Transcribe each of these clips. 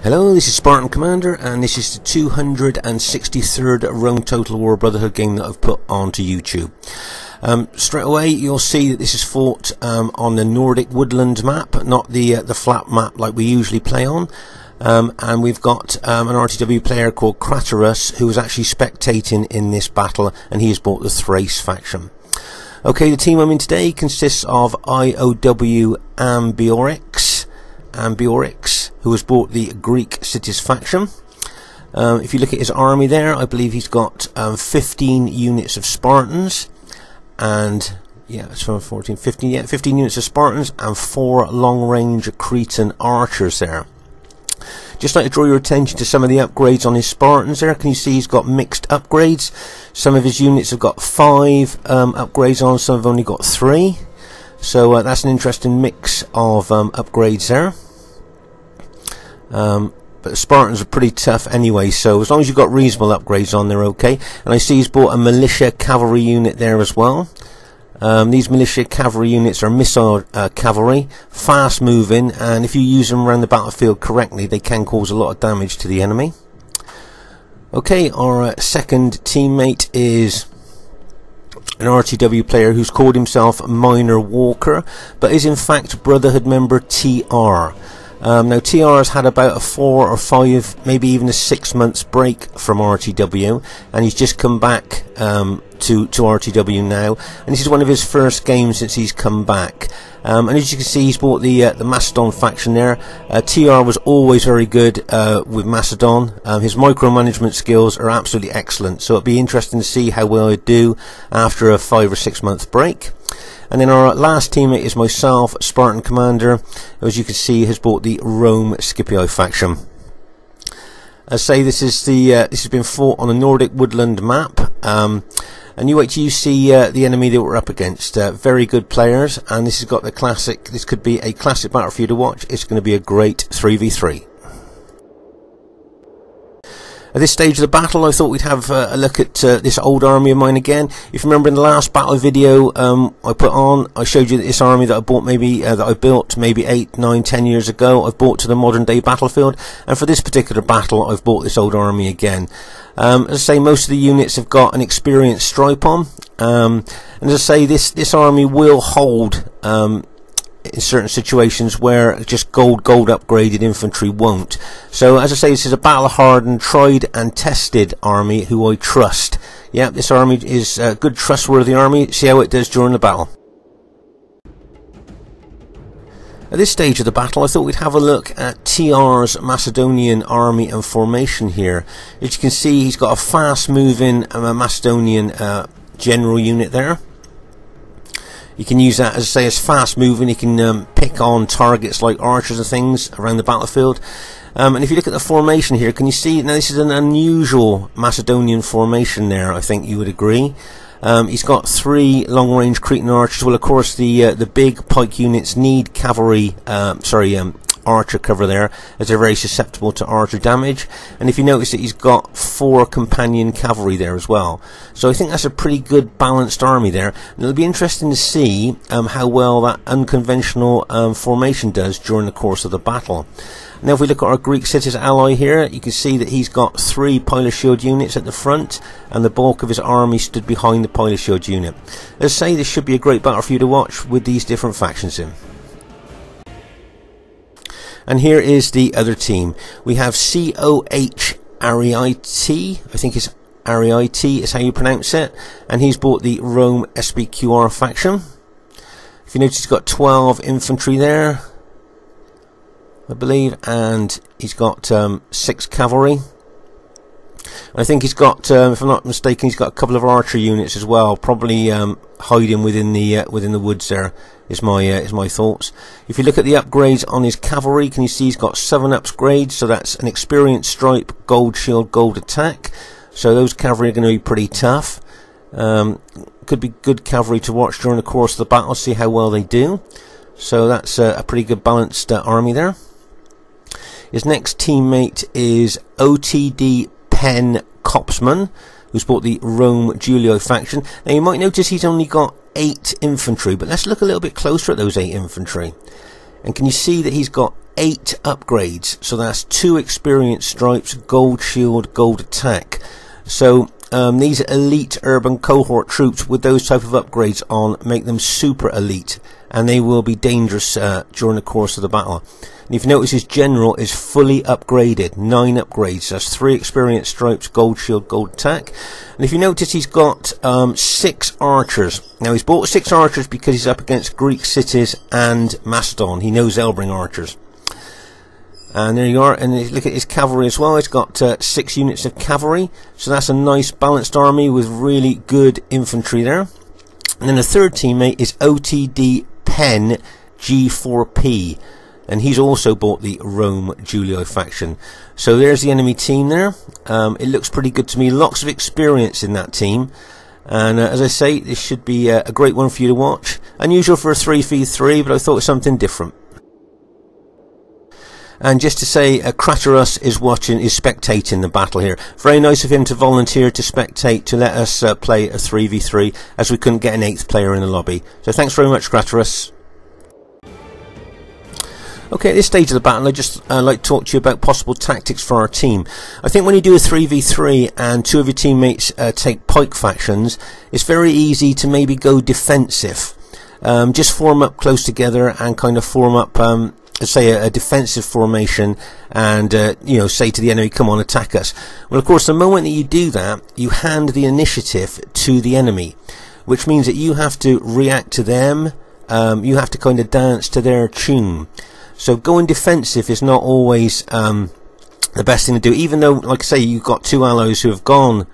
Hello, this is Spartan Commander, and this is the 263rd Rome Total War Brotherhood game that I've put onto YouTube. Straight away, you'll see that this is fought on the Nordic woodland map, not the flat map like we usually play on. And we've got an RTW player called Craterus who is actually spectating in this battle, and he has bought the Thrace faction. Okay, the team I'm in today consists of IOW Ambiorix, who has bought the Greek cities faction. If you look at his army there, I believe he's got 15 units of Spartans, and yeah, it's from 14, 15, yeah, 15 units of Spartans and 4 long-range Cretan archers there. Just like to draw your attention to some of the upgrades on his Spartans there. Can you see he's got mixed upgrades? Some of his units have got 5 upgrades on, some have only got 3. So that's an interesting mix of upgrades there. But the Spartans are pretty tough anyway, so as long as you've got reasonable upgrades on, they're okay. And I see he's bought a militia cavalry unit there as well. These militia cavalry units are missile cavalry, fast moving, and if you use them around the battlefield correctly, they can cause a lot of damage to the enemy. Okay, our second teammate is an RTW player who's called himself Minor Walker, but is in fact Brotherhood member TR. Now TR has had about a 4 or 5, maybe even a 6 months break from RTW, and he's just come back to RTW now, and this is one of his first games since he's come back. And as you can see, he's bought the Macedon faction there. TR was always very good with Macedon. His micromanagement skills are absolutely excellent, so it'll be interesting to see how well I do after a 5 or 6 month break. And then our last teammate is myself, Spartan Commander, who, as you can see, has bought the Rome Scipio faction. As I say, this has been fought on a Nordic woodland map, and you wait till you see the enemy that we're up against. Very good players, and this has got the classic. This could be a classic battle for you to watch. It's going to be a great 3v3. At this stage of the battle, I thought we'd have a look at this old army of mine again. If you remember in the last battle video I put on, I showed you that this army that I bought that I built maybe 8, 9, 10 years ago, I've brought to the modern day battlefield, and for this particular battle I've bought this old army again. As I say, most of the units have got an experienced stripe on, and as I say, this army will hold in certain situations where just gold upgraded infantry won't. So as I say, this is a battle hardened, tried and tested army who I trust. Yeah, this army is a good, trustworthy army. See how it does during the battle. At this stage of the battle, I thought we'd have a look at TR's Macedonian army and formation here. As you can see, he's got a fast moving Macedonian general unit there. You can use that, as I say, as fast moving. You can pick on targets like archers and things around the battlefield. And if you look at the formation here, can you see, now this is an unusual Macedonian formation there, I think you would agree. He's got 3 long-range Cretan archers. Well, of course, the big pike units need cavalry, archer cover there, as they're very susceptible to archer damage. And if you notice that he's got 4 companion cavalry there as well, so I think that's a pretty good balanced army there, and it'll be interesting to see how well that unconventional formation does during the course of the battle. Now if we look at our Greek cities ally here, you can see that he's got 3 pilot shield units at the front, and the bulk of his army stood behind the pilot shield unit. As I say, this should be a great battle for you to watch with these different factions in. And here is the other team. We have COH Ariite, I think it's Ariite is how you pronounce it, and he's bought the Rome SBQR faction. If you notice, he's got 12 infantry there, I believe, and he's got 6 cavalry. I think he's got, if I'm not mistaken, he's got a couple of archer units as well, probably hiding within the woods there. Is my thoughts. If you look at the upgrades on his cavalry, can you see he's got 7 upgrades? So that's an experienced stripe, gold shield, gold attack. So those cavalry are going to be pretty tough. Could be good cavalry to watch during the course of the battle, see how well they do. So that's a pretty good balanced army there. His next teammate is OTD Pen Copsman, who's bought the Rome Giulio faction. Now you might notice he's only got 8 infantry, but let's look a little bit closer at those 8 infantry. And can you see that he's got 8 upgrades. So that's 2 experience stripes, gold shield, gold attack. So these elite urban cohort troops with those type of upgrades on make them super elite, and they will be dangerous during the course of the battle. And if you notice, his general is fully upgraded, 9 upgrades. That's 3 experience stripes, gold shield, gold attack. And if you notice, he's got 6 archers. Now he's bought 6 archers because he's up against Greek cities and Macedon. He knows they'll bring archers. And there you are, and look at his cavalry as well. He's got 6 units of cavalry, so that's a nice balanced army with really good infantry there. And then the third teammate is OTD Pen G4P, and he's also bought the Rome Julio faction. So there's the enemy team there. It looks pretty good to me. Lots of experience in that team. And as I say, this should be a great one for you to watch. Unusual for a 3v3, but I thought it was something different. And just to say, Craterus is spectating the battle here. Very nice of him to volunteer to spectate, to let us play a 3v3, as we couldn't get an 8th player in the lobby. So thanks very much, Craterus. Okay, at this stage of the battle, I'd just like to talk to you about possible tactics for our team. I think when you do a 3v3 and 2 of your teammates take pike factions, it's very easy to maybe go defensive. Just form up close together and kind of form up say a defensive formation, and you know, say to the enemy, come on, attack us. Well, of course, the moment that you do that, you hand the initiative to the enemy, which means that you have to react to them. You have to kind of dance to their tune. So going defensive is not always the best thing to do, even though, like I say, you've got 2 allies who have gone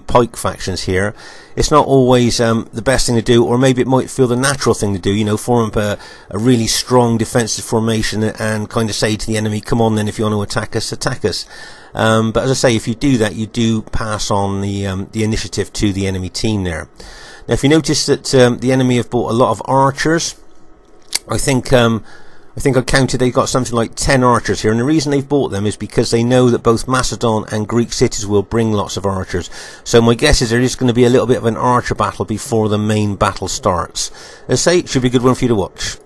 pike factions here. It's not always the best thing to do, or maybe it might feel the natural thing to do, you know, form up a really strong defensive formation and kind of say to the enemy, come on then, if you want to attack us, attack us. But as I say, if you do that, you do pass on the initiative to the enemy team there. Now if you notice that the enemy have bought a lot of archers, I think I counted they've got something like 10 archers here, and the reason they've bought them is because they know that both Macedon and Greek cities will bring lots of archers. So my guess is there is going to be a little bit of an archer battle before the main battle starts. As I say, it should be a good one for you to watch.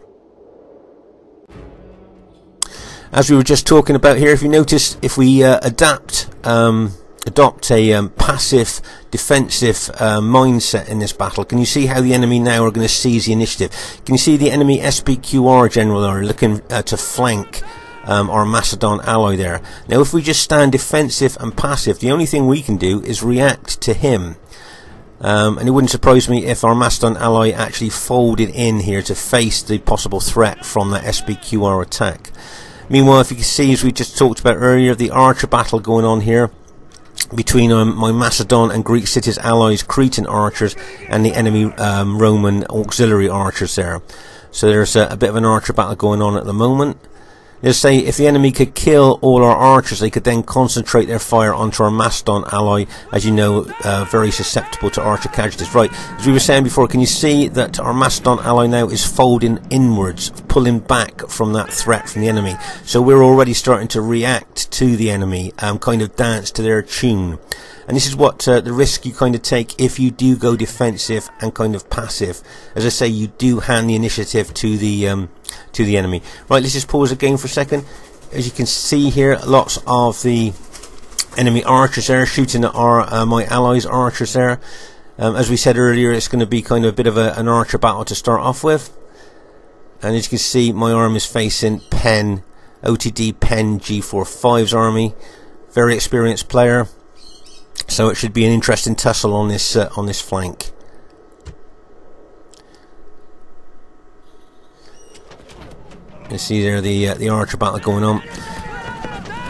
As we were just talking about here, if you notice, if we adopt a passive defensive mindset in this battle, can you see how the enemy now are going to seize the initiative? Can you see the enemy SPQR general are looking to flank our Macedon ally there? Now if we just stand defensive and passive, the only thing we can do is react to him. And it wouldn't surprise me if our Macedon ally actually folded in here to face the possible threat from that SPQR attack. Meanwhile, if you can see, as we just talked about earlier, the archer battle going on here between my Macedon and Greek cities allies, Cretan archers, and the enemy Roman auxiliary archers there. So there's a bit of an archer battle going on at the moment. Let's say if the enemy could kill all our archers, they could then concentrate their fire onto our Macedon ally, as you know, very susceptible to archer casualties. Right, as we were saying before, can you see that our Macedon ally now is folding inwards, pulling back from that threat from the enemy? So we're already starting to react to the enemy, kind of dance to their tune. And this is what the risk you kind of take if you do go defensive and kind of passive. As I say, you do hand the initiative to the enemy. Right, let's just pause the game for a second. As you can see here, lots of the enemy archers there shooting at our my allies' archers there. As we said earlier, it's going to be kind of a bit of an archer battle to start off with. And as you can see, my arm is facing Pen, OTD Pen G45's army. Very experienced player. So it should be an interesting tussle on this flank. You see there the archer battle going on.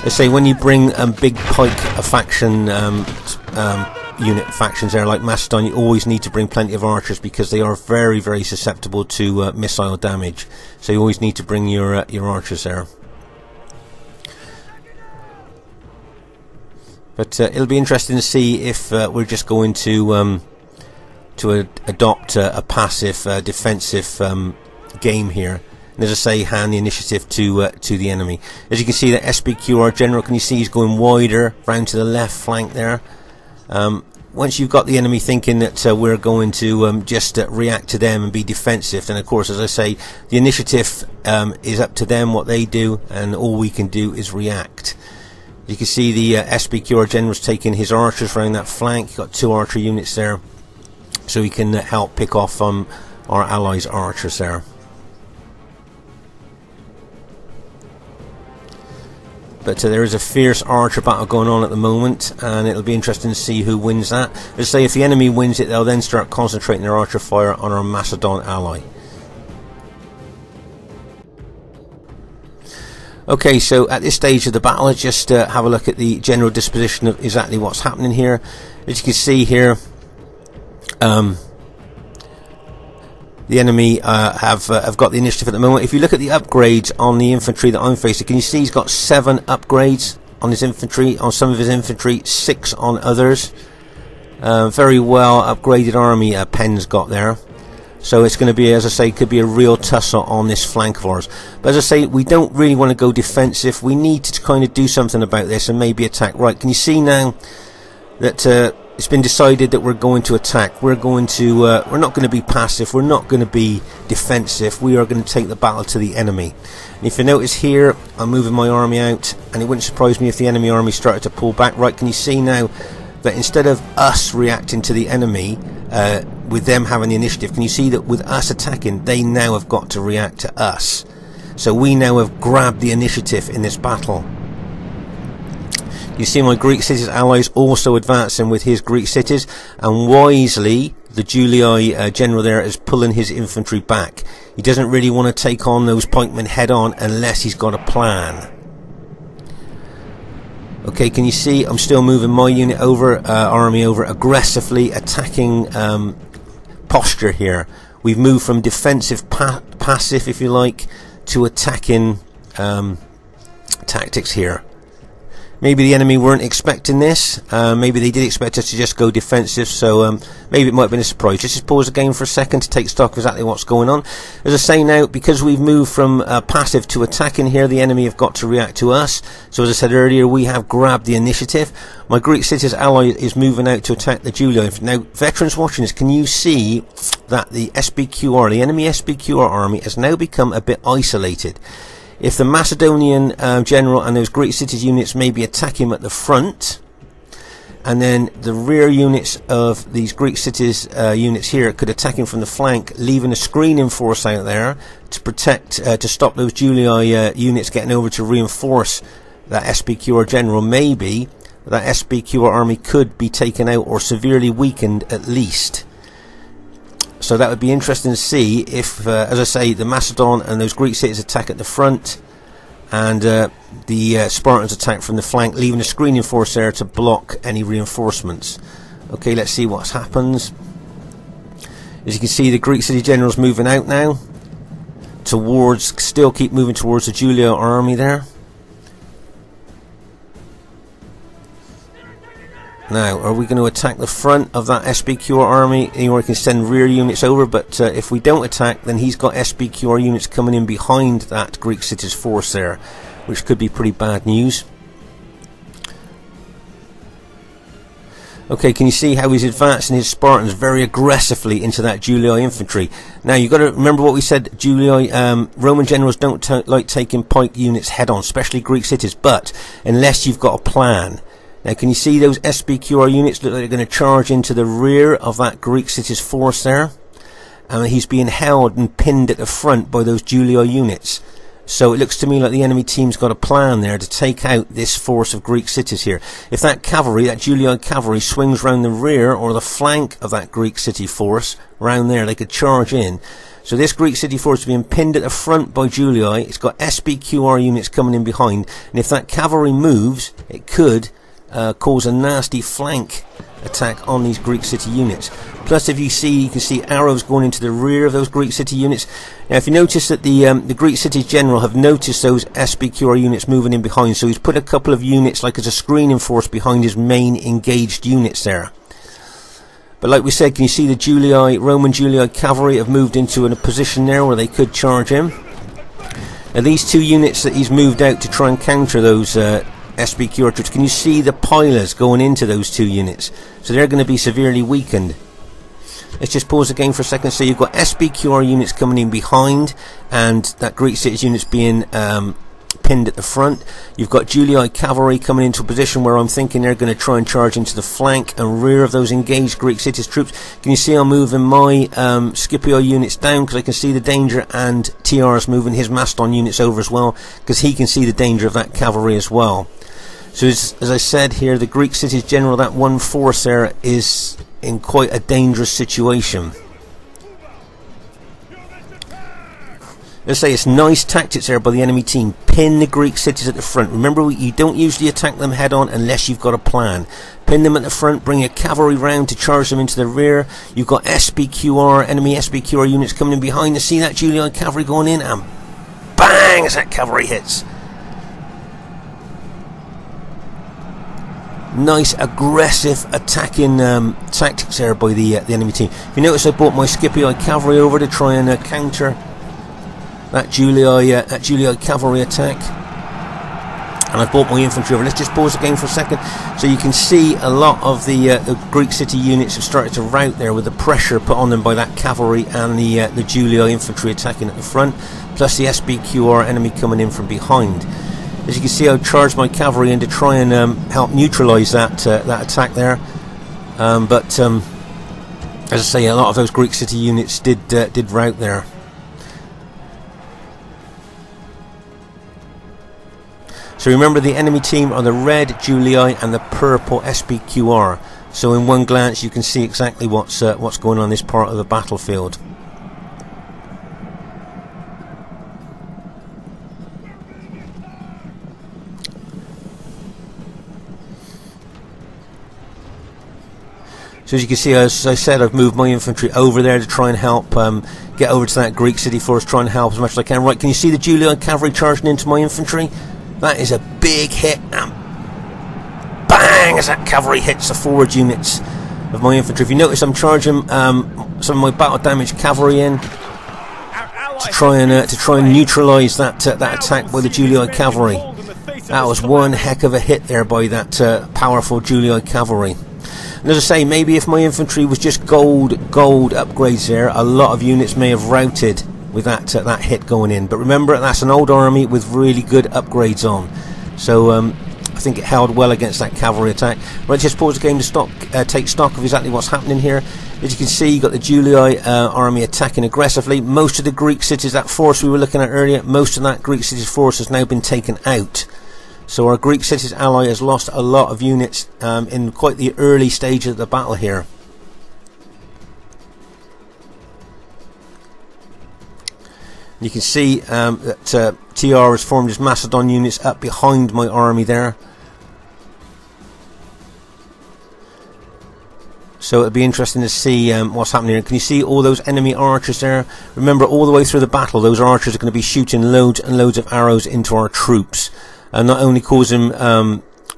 They say when you bring big pike faction unit factions there like Macedon, you always need to bring plenty of archers because they are very, very susceptible to missile damage. So you always need to bring your archers there. But it'll be interesting to see if we're just going to adopt a passive defensive game here. And as I say, hand the initiative to the enemy. As you can see, the SPQR general, can you see he's going wider round to the left flank there? once you've got the enemy thinking that we're going to just react to them and be defensive, then of course, as I say, the initiative is up to them what they do, and all we can do is react. You can see the SBQR general's taking his archers around that flank. You've got 2 archer units there, so he can help pick off our allies' archers there. But there is a fierce archer battle going on at the moment, and it'll be interesting to see who wins that. As I say, if the enemy wins it, they'll then start concentrating their archer fire on our Macedon ally. Okay, so at this stage of the battle, let's just have a look at the general disposition of exactly what's happening here. As you can see here, the enemy have got the initiative at the moment. If you look at the upgrades on the infantry that I'm facing, can you see he's got 7 upgrades on his infantry, on some of his infantry, 6 on others. Very well upgraded army Penn's got there. So it's going to be, as I say, could be a real tussle on this flank of ours. But as I say, we don't really want to go defensive. We need to kind of do something about this and maybe attack. Right, can you see now that it's been decided that we're going to attack? We're going to, we're not going to be passive. We're not going to be defensive. We are going to take the battle to the enemy. And if you notice here, I'm moving my army out, and it wouldn't surprise me if the enemy army started to pull back. Right, can you see now that instead of us reacting to the enemy with them having the initiative, can you see that with us attacking, they now have got to react to us? So we now have grabbed the initiative in this battle. You see my Greek cities allies also advancing with his Greek cities, and wisely the Julii general there is pulling his infantry back. He doesn't really want to take on those pikemen head on unless he's got a plan. Okay, can you see I'm still moving my unit over, army over, aggressively attacking posture here. We've moved from defensive passive, if you like, to attacking tactics here. Maybe the enemy weren't expecting this. Maybe they did expect us to just go defensive, so maybe it might have been a surprise. Just pause the game for a second to take stock of exactly what's going on. As I say now, because we've moved from passive to attacking here, the enemy have got to react to us. So as I said earlier, we have grabbed the initiative. My Greek cities ally is moving out to attack the Julii. Now, veterans watching this, can you see that the SBQR, the enemy SBQR army, has now become a bit isolated? If the Macedonian general and those Greek cities units may be attacking him at the front, and then the rear units of these Greek cities units here could attack him from the flank, leaving a screening force out there to protect, to stop those Julii units getting over to reinforce that SBQR general, maybe that SBQR army could be taken out or severely weakened at least. So that would be interesting to see if, as I say, the Macedon and those Greek cities attack at the front, and the Spartans attack from the flank, leaving a screening force there to block any reinforcements. Okay, let's see what happens. As you can see, the Greek city general's moving out now towards, still keep moving towards the Julii army there. Now, are we going to attack the front of that SBQR army? Or we can send rear units over, but if we don't attack, then he's got SBQR units coming in behind that Greek cities force there, which could be pretty bad news. Okay, can you see how he's advancing his Spartans very aggressively into that Julii infantry? Now, you've got to remember what we said, Julii, Roman generals don't like taking pike units head on, especially Greek cities, but unless you've got a plan. Now, can you see those SBQR units look like they're going to charge into the rear of that Greek cities force there? And he's being held and pinned at the front by those Julii units. So it looks to me like the enemy team's got a plan there to take out this force of Greek cities here. If that cavalry, that Julii cavalry, swings round the rear or the flank of that Greek city force, round there, they could charge in. So this Greek city force is being pinned at the front by Julii. It's got SBQR units coming in behind. And if that cavalry moves, it could cause a nasty flank attack on these Greek city units. Plus, if you see, you can see arrows going into the rear of those Greek city units. Now, if you notice that the Greek city general have noticed those SBQR units moving in behind, so he's put a couple of units like as a screening force behind his main engaged units there. But like we said, can you see the Julii, Roman Julii cavalry have moved into a position there where they could charge him. Now, these two units that he's moved out to try and counter those SBQR troops. Can you see the pilers going into those two units? So they're going to be severely weakened. Let's just pause the game for a second. So you've got SBQR units coming in behind, and that Greek cities units being pinned at the front. You've got Julii cavalry coming into a position where I'm thinking they're going to try and charge into the flank and rear of those engaged Greek cities troops. Can you see I'm moving my Scipio units down because I can see the danger, and TR is moving his Macedon units over as well because he can see the danger of that cavalry as well. So as I said here, the Greek cities general, that one force there, is in quite a dangerous situation. Let's say it's nice tactics there by the enemy team. Pin the Greek cities at the front. Remember, you don't usually attack them head on unless you've got a plan. Pin them at the front, bring your cavalry round to charge them into the rear. You've got SBQR, enemy SBQR units coming in behind to see that Julii cavalry going in, and bang as that cavalry hits. Nice aggressive attacking tactics there by the enemy team. If you notice, I brought my Scipio cavalry over to try and counter that Julii cavalry attack, and I've brought my infantry over. Let's just pause the game for a second. So you can see a lot of the Greek city units have started to rout there with the pressure put on them by that cavalry and the Julii infantry attacking at the front, plus the SBQR enemy coming in from behind. As you can see, I've charged my cavalry in to try and help neutralise that attack there. But as I say, a lot of those Greek city units did rout there. So remember, the enemy team are the red Julii and the purple SBQR. So in one glance, you can see exactly what's going on in this part of the battlefield. So as you can see, as I said, I've moved my infantry over there to try and help get over to that Greek city force, try and help as much as I can. Right, can you see the Julii cavalry charging into my infantry? That is a big hit, and bang as that cavalry hits the forward units of my infantry. If you notice, I'm charging some of my battle damaged cavalry in to try and neutralise that attack by the Julii cavalry. That was one heck of a hit there by that powerful Julii cavalry. And as I say, maybe if my infantry was just gold upgrades there, a lot of units may have routed with that hit going in. But remember, that's an old army with really good upgrades on. So I think it held well against that cavalry attack. Right, just pause the game to take stock of exactly what's happening here. As you can see, you've got the Julii army attacking aggressively. Most of the Greek cities, that force we were looking at earlier, most of that Greek cities force has now been taken out. So our Greek cities ally has lost a lot of units in quite the early stages of the battle here. You can see that TR has formed his Macedon units up behind my army there. So it'll be interesting to see what's happening here. Can you see all those enemy archers there? Remember, all the way through the battle, those archers are going to be shooting loads and loads of arrows into our troops. And not only causing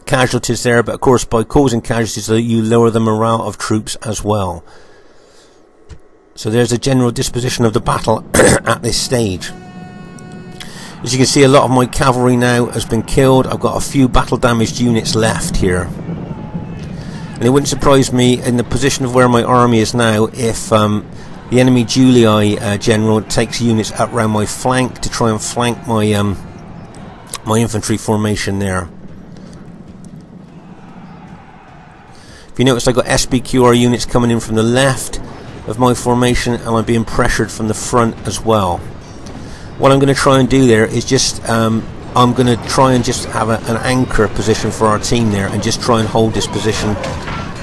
casualties there, but of course by causing casualties you lower the morale of troops as well. So there's a general disposition of the battle at this stage. As you can see, a lot of my cavalry now has been killed. I've got a few battle damaged units left here. And it wouldn't surprise me, in the position of where my army is now, if the enemy Julii general takes units up round my flank to try and flank my my infantry formation there. If you notice, I got SBQR units coming in from the left of my formation, and I'm being pressured from the front as well. What I'm going to try and do there is just I'm going to try and just have an anchor position for our team there, and just try and hold this position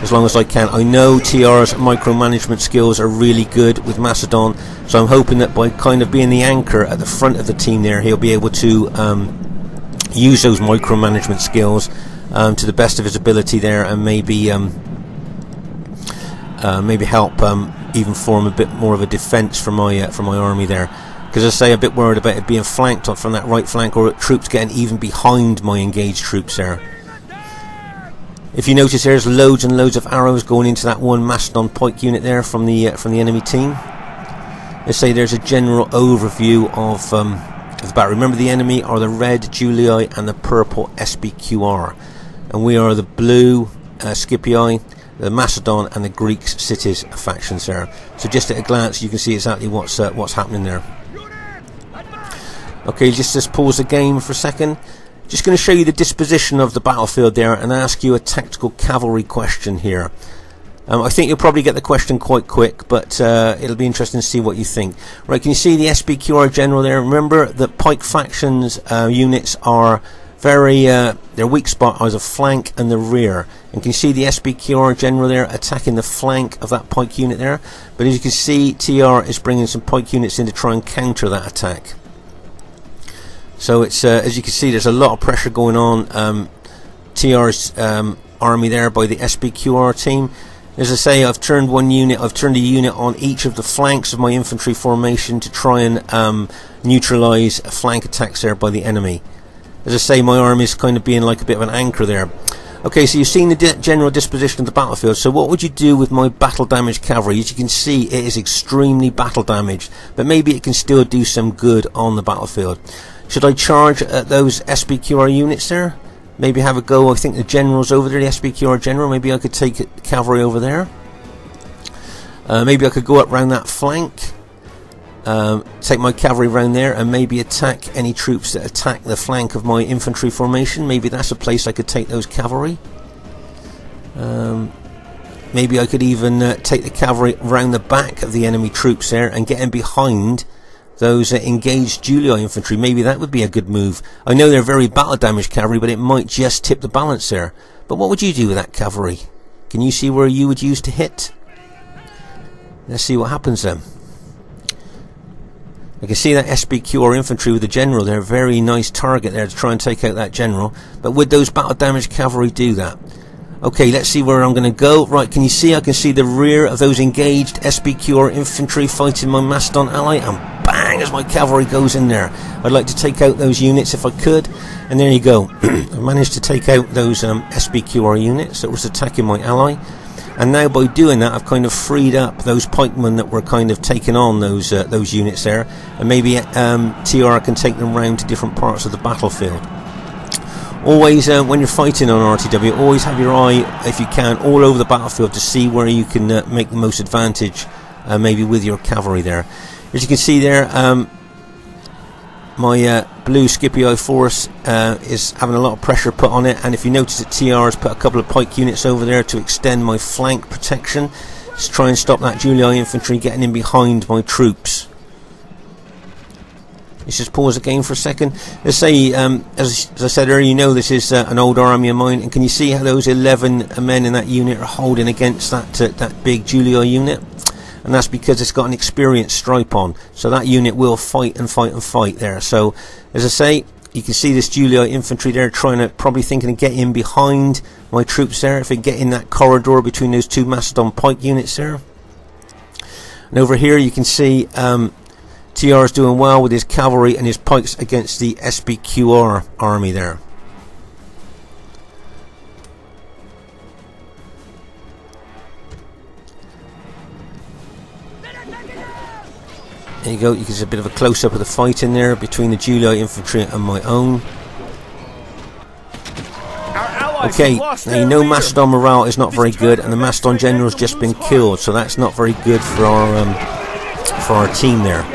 as long as I can. I know TR's micromanagement skills are really good with Macedon, so I'm hoping that by kind of being the anchor at the front of the team there, he'll be able to use those micromanagement skills to the best of his ability there, and maybe maybe help even form a bit more of a defence for my army there. Because as I say, I'm a bit worried about it being flanked from that right flank, or troops getting even behind my engaged troops there. If you notice, there's loads and loads of arrows going into that one Macedon pike unit there from the enemy team. Let's say there's a general overview of the battle. Remember, the enemy are the red Julii and the purple SBQR, and we are the blue Scipii, the Macedon and the Greek cities factions there. So just at a glance you can see exactly what's happening there. Okay, just pause the game for a second. Just going to show you the disposition of the battlefield there and ask you a tactical cavalry question here. I think you'll probably get the question quite quick, but it'll be interesting to see what you think. Right, can you see the SBQR general there? Remember that pike factions units are their weak spot is the flank and the rear. And can you see the SBQR general there attacking the flank of that pike unit there? But as you can see, TR is bringing some pike units in to try and counter that attack. So it's as you can see, there's a lot of pressure going on. TR's army there by the SBQR team. As I say, I've turned a unit on each of the flanks of my infantry formation to try and neutralize flank attacks there by the enemy. As I say, my army is kind of being like a bit of an anchor there. Okay, so you've seen the general disposition of the battlefield. So what would you do with my battle damaged cavalry? As you can see, it is extremely battle damaged, but maybe it can still do some good on the battlefield. Should I charge at those SBQR units there? Maybe have a go. I think the general's over there, the SBQR general. Maybe I could take cavalry over there. Maybe I could go up round that flank. Take my cavalry round there and maybe attack any troops that attack the flank of my infantry formation. Maybe that's a place I could take those cavalry. Maybe I could even take the cavalry round the back of the enemy troops there and get in behind those engaged Julii infantry. Maybe that would be a good move. I know they're very battle damaged cavalry, but it might just tip the balance there. But what would you do with that cavalry? Can you see where you would use to hit? Let's see what happens then. I can see that SBQR infantry with the general. They're a very nice target there to try and take out that general. But would those battle damaged cavalry do that? Okay, let's see where I'm going to go. Right, can you see? I can see the rear of those engaged SBQR infantry fighting my Macedon ally, and bang, as my cavalry goes in there. I'd like to take out those units if I could, and there you go. I managed to take out those SBQR units that was attacking my ally, and now by doing that I've kind of freed up those pikemen that were kind of taking on those units there, and maybe TR can take them round to different parts of the battlefield. Always, when you're fighting on RTW, always have your eye, if you can, all over the battlefield to see where you can make the most advantage, maybe with your cavalry there. As you can see there, my blue Scipii force is having a lot of pressure put on it, and if you notice that TR has put a couple of pike units over there to extend my flank protection, to try and stop that Julii infantry getting in behind my troops. Let's just pause the game for a second. Let's say, as I said earlier, you know this is an old army of mine, and can you see how those 11 men in that unit are holding against that big Julii unit? And that's because it's got an experienced stripe on, so that unit will fight and fight and fight there. So, as I say, you can see this Julii infantry there probably thinking of getting in behind my troops there, if they get in that corridor between those two Macedon pike units there. And over here you can see TR is doing well with his cavalry and his pikes against the SBQR army there. There you go, you can see a bit of a close-up of the fight in there between the Julii infantry and my own. Okay, now you know Macedon morale is not very good, and the Macedon general's just been killed, so that's not very good for our team there.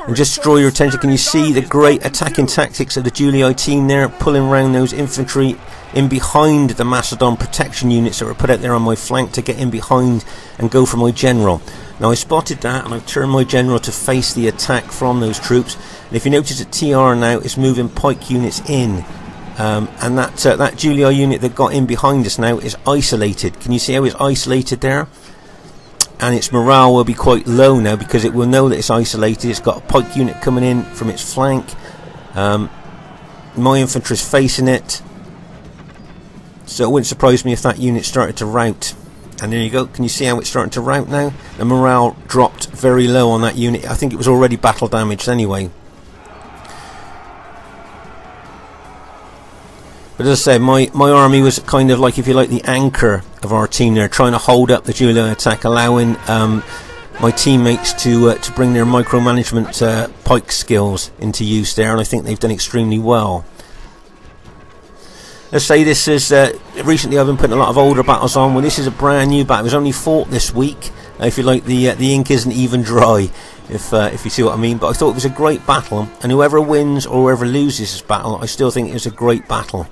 And just draw your attention, can you see the great attacking tactics of the Julii team there, pulling around those infantry in behind the Macedon protection units that were put out there on my flank to get in behind and go for my general. Now I spotted that and I've turned my general to face the attack from those troops, and if you notice that TR now is moving pike units in, and that Julii unit that got in behind us now is isolated. Can you see how it's isolated there? And its morale will be quite low now because it will know that it's isolated. It's got a pike unit coming in from its flank. My infantry is facing it, so it wouldn't surprise me if that unit started to rout. And there you go, can you see how it's starting to rout now? The morale dropped very low on that unit. I think it was already battle damaged anyway. But as I say, my army was kind of like, if you like, the anchor of our team there, trying to hold up the Julii attack, allowing my teammates to bring their micromanagement pike skills into use there, and I think they've done extremely well. Let's say this is recently I've been putting a lot of older battles on. Well, this is a brand new battle. It was only fought this week. If you like, the ink isn't even dry, if you see what I mean. But I thought it was a great battle, and whoever wins or whoever loses this battle, I still think it was a great battle.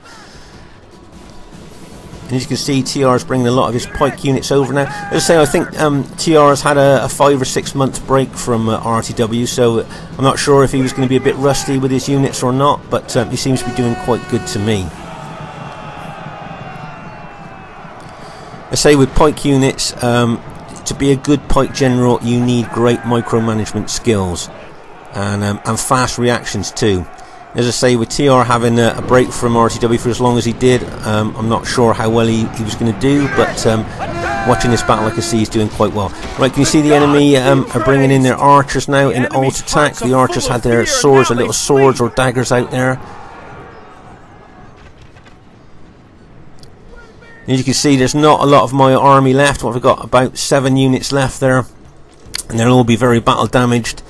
And as you can see, TR is bringing a lot of his pike units over now. As I say, I think TR has had a 5 or 6 month break from RTW, so I'm not sure if he was going to be a bit rusty with his units or not, but he seems to be doing quite good to me. I say with pike units, to be a good pike general, you need great micromanagement skills and fast reactions too. As I say, with TR having a break from RTW for as long as he did, I'm not sure how well he was going to do, but watching this battle I can see he's doing quite well. Right, can you see the enemy are bringing in their archers now in alt attack? The archers had their swords, their little swords or daggers out there. As you can see, there's not a lot of my army left. What have we got? About 7 units left there, and they'll all be very battle damaged.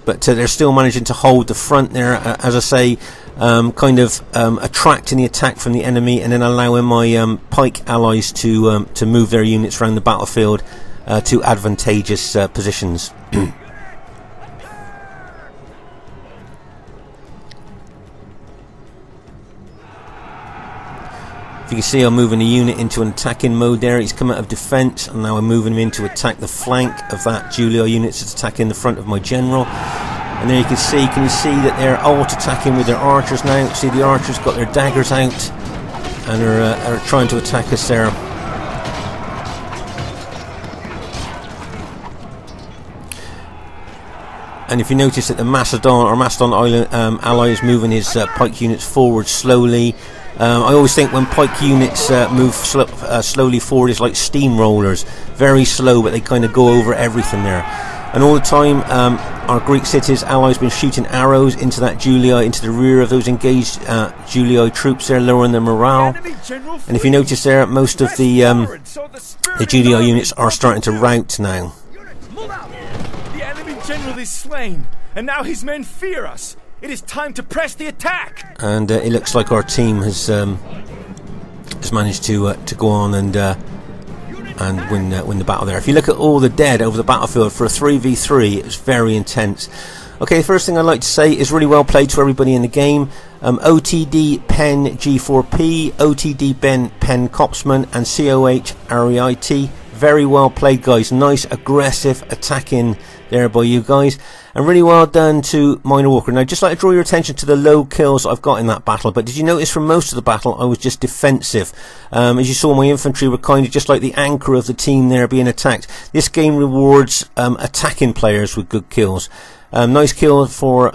But they're still managing to hold the front there. As I say, kind of attracting the attack from the enemy, and then allowing my pike allies to move their units around the battlefield to advantageous positions. You can see I'm moving the unit into an attacking mode there. He's come out of defense, and now I'm moving him in to attack the flank of that Julio unit that's attacking the front of my general. And there you can see that they're alt attacking with their archers now. See, the archers got their daggers out and are trying to attack us there. And if you notice that the Macedon Island ally is moving his pike units forward slowly. I always think when pike units move slowly forward, it's like steamrollers, very slow, but they kind of go over everything there. And all the time, our Greek cities allies been shooting arrows into that Julii, into the rear of those engaged Julii troops there, lowering their morale. And if you notice there, most of the Julii units are starting to rout now. The enemy general is slain, and now his men fear us. It is time to press the attack. And it looks like our team has managed to go on and win the battle there. If you look at all the dead over the battlefield for a 3v3, it was very intense. Okay, the first thing I'd like to say is really well played to everybody in the game. OTD Pen G4P, OTD Ben Pen Copsman, and COH REIT. Very well played, guys. Nice aggressive attacking there by you guys, and really well done to Minor Walker. Now, just like to draw your attention to the low kills I've got in that battle, but did you notice from most of the battle I was just defensive? As you saw, my infantry were kind of just like the anchor of the team there being attacked. This game rewards attacking players with good kills. Nice kill for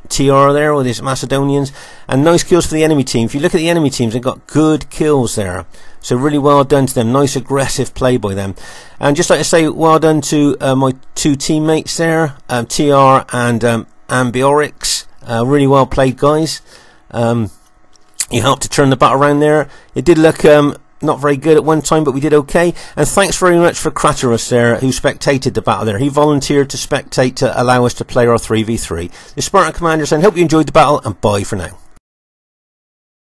TR there with his Macedonians, and nice kills for the enemy team. If you look at the enemy teams, they've got good kills there, so really well done to them. Nice aggressive play by them. And just like to say, well done to my 2 teammates there, TR and Ambiorix. Really well played, guys. You helped to turn the battle around there. It did look not very good at one time, but we did okay. And thanks very much for Craterus there, who spectated the battle there. He volunteered to spectate to allow us to play our 3v3. The Spartan Commander saying, hope you enjoyed the battle, and bye for now.